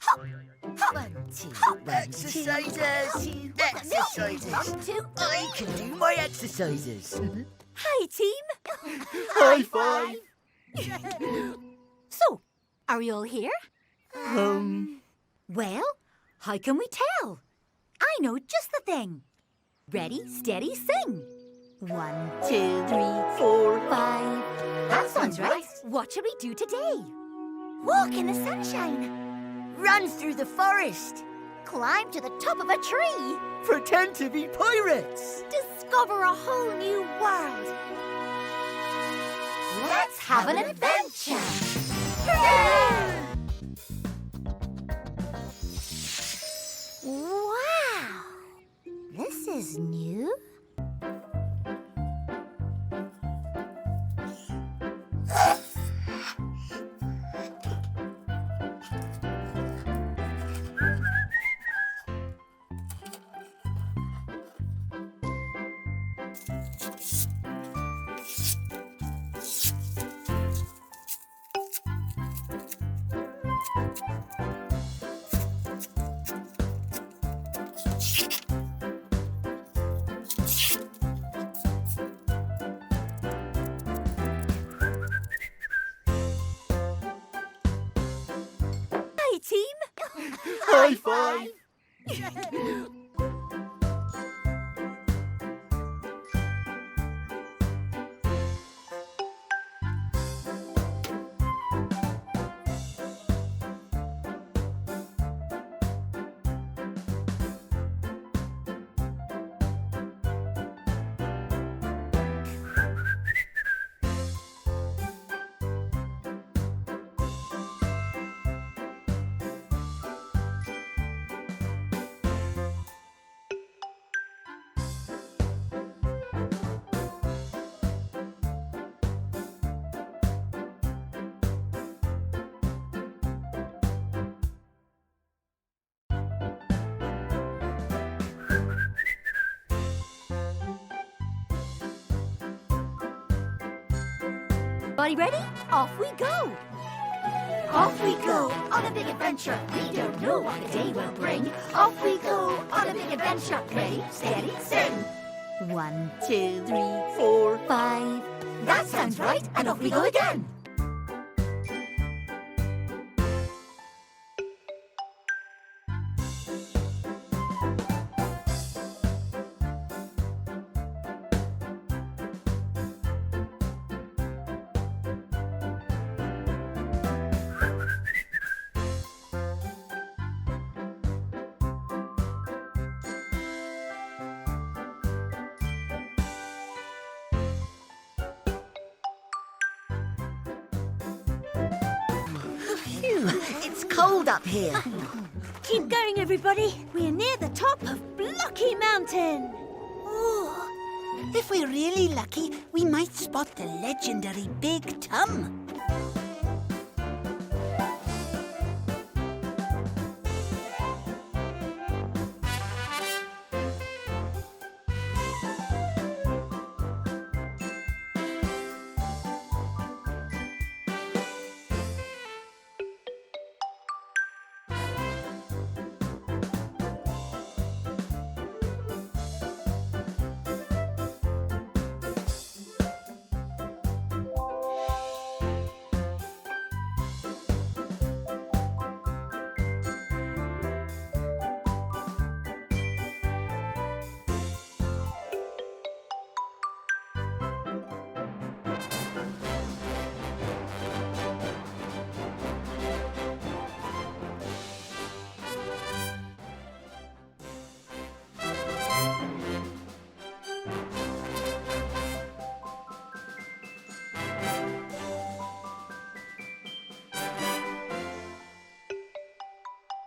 Hop, hop. 1, 2, 1, 2. Exercises. Exercises. I can do my exercises. Hi, team. High five. So, are we all here? Well, how can we tell? I know just the thing. Ready, steady, sing. 1, 2, 3, 4, 5. That sounds right. What shall we do today? Walk in the sunshine. Run through the forest. Climb to the top of a tree. Pretend to be pirates. Discover a whole new world. Let's have an adventure. Hooray! Wow! This is new. Hi, team. High five. Everybody ready? Off we go. Off we go on a big adventure. We don't know what the day will bring. Off we go on a big adventure. Ready, steady, sing. 1, 2, 3, 4, 5. That sounds right, and off we go again. It's cold up here. Keep going, everybody. We're near the top of Blocky Mountain. Oh, if we're really lucky, we might spot the legendary Big Tum.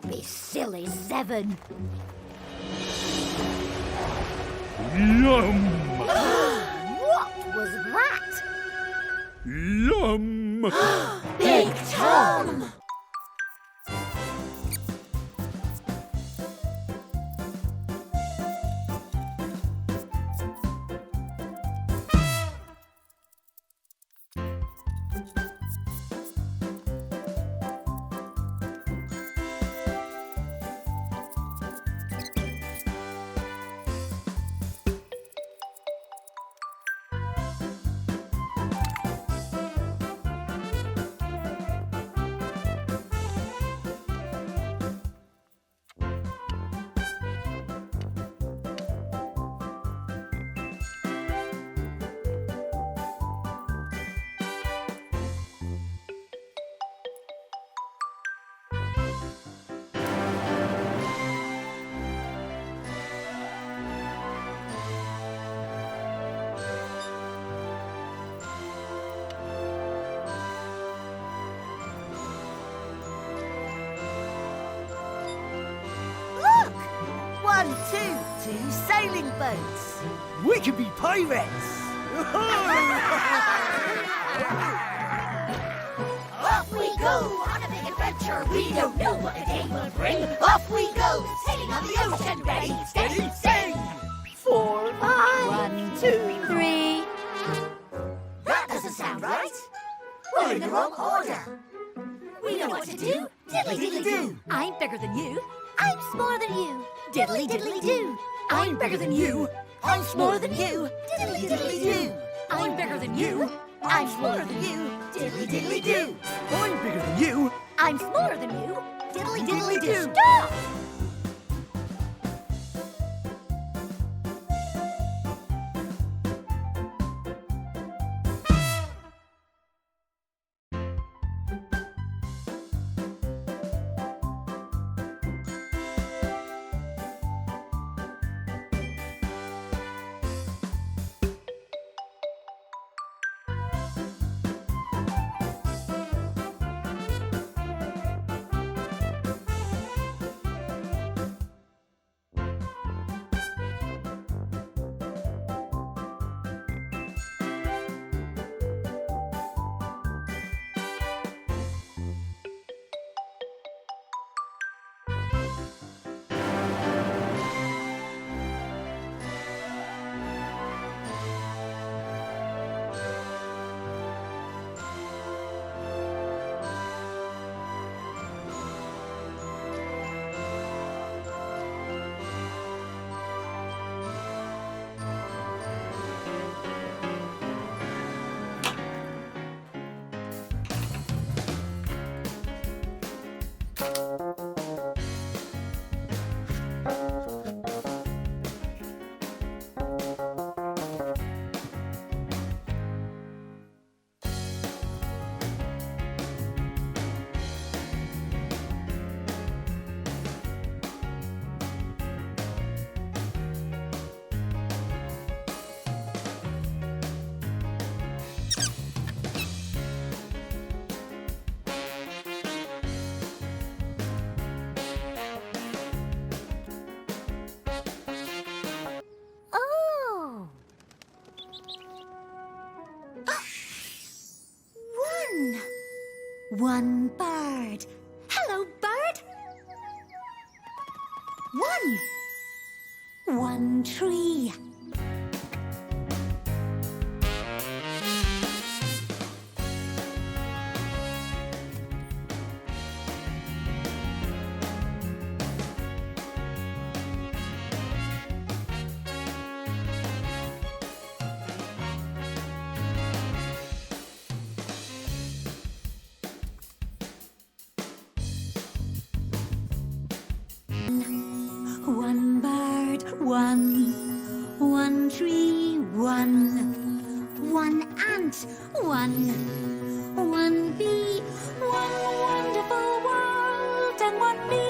Me silly 7. Yum! What was that? Yum! Big Tom! 1, 2 sailing boats. We can be pirates. Off we go on a big adventure. We don't know what the day will bring. Off we go, sailing on the ocean. Ready, steady, sing. 4, 1, 2, 3. That doesn't sound right. We're in the wrong order. We know what to do. Diddly diddly do. I'm bigger than you. I'm smaller than you. Diddly diddly do. I'm bigger than you. I'm smaller than you. Diddly diddly do. I'm bigger than you. I'm smaller than you. Diddly diddly do. I'm bigger than you. I'm smaller than you. Diddly diddly do. Stop! Oh. One bird. Hello, bird. One tree. One bird, one tree, one ant, one bee, one wonderful world, and one me.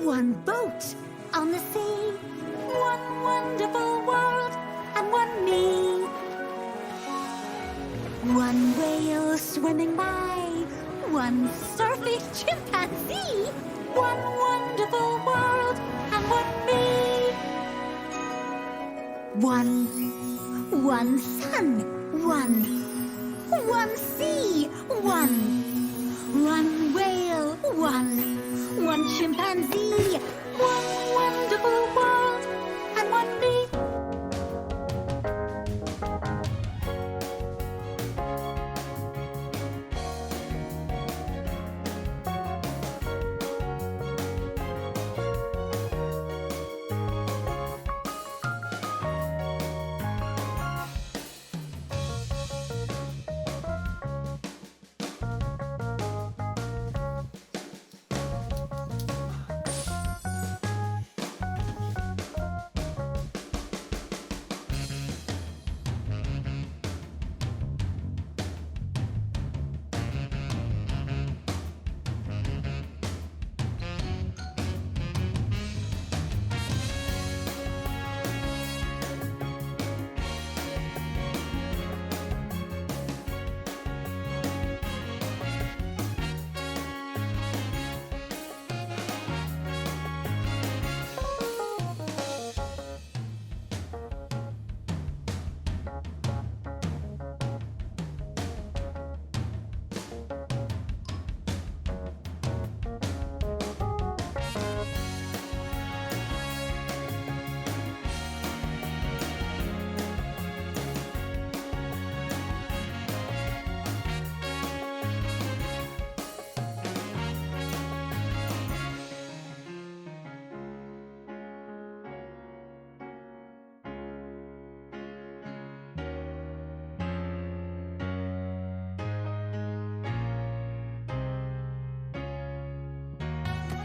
One boat on the sea, one wonderful world, and one me. One whale swimming by, one surfing chimpanzee, one wonderful world, and one me. One sun, one sea, one whale, one chimpanzee, one wonderful world, and one me.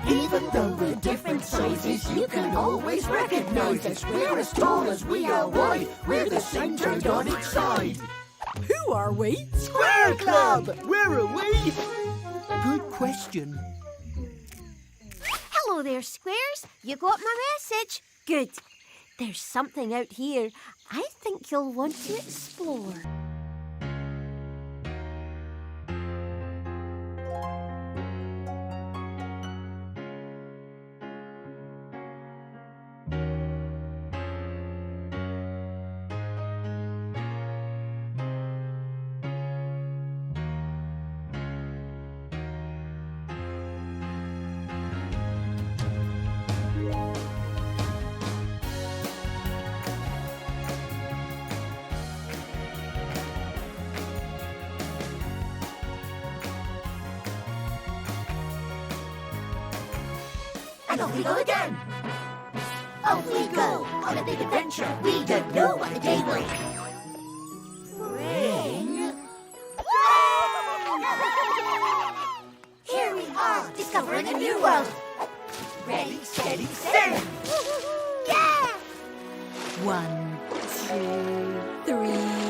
Even though we're different sizes, you can always recognize us. We're as tall as we are wide. We're the centered on each side. Who are we? Square Club! Where are we? Good question. Hello there, Squares. You got my message? Good. There's something out here I think you'll want to explore. And off we go again. Off we go on a big adventure. We don't know what the day will bring. Here we are, discovering a new world. Ready, steady, sing. Yeah! 1, 2, 3.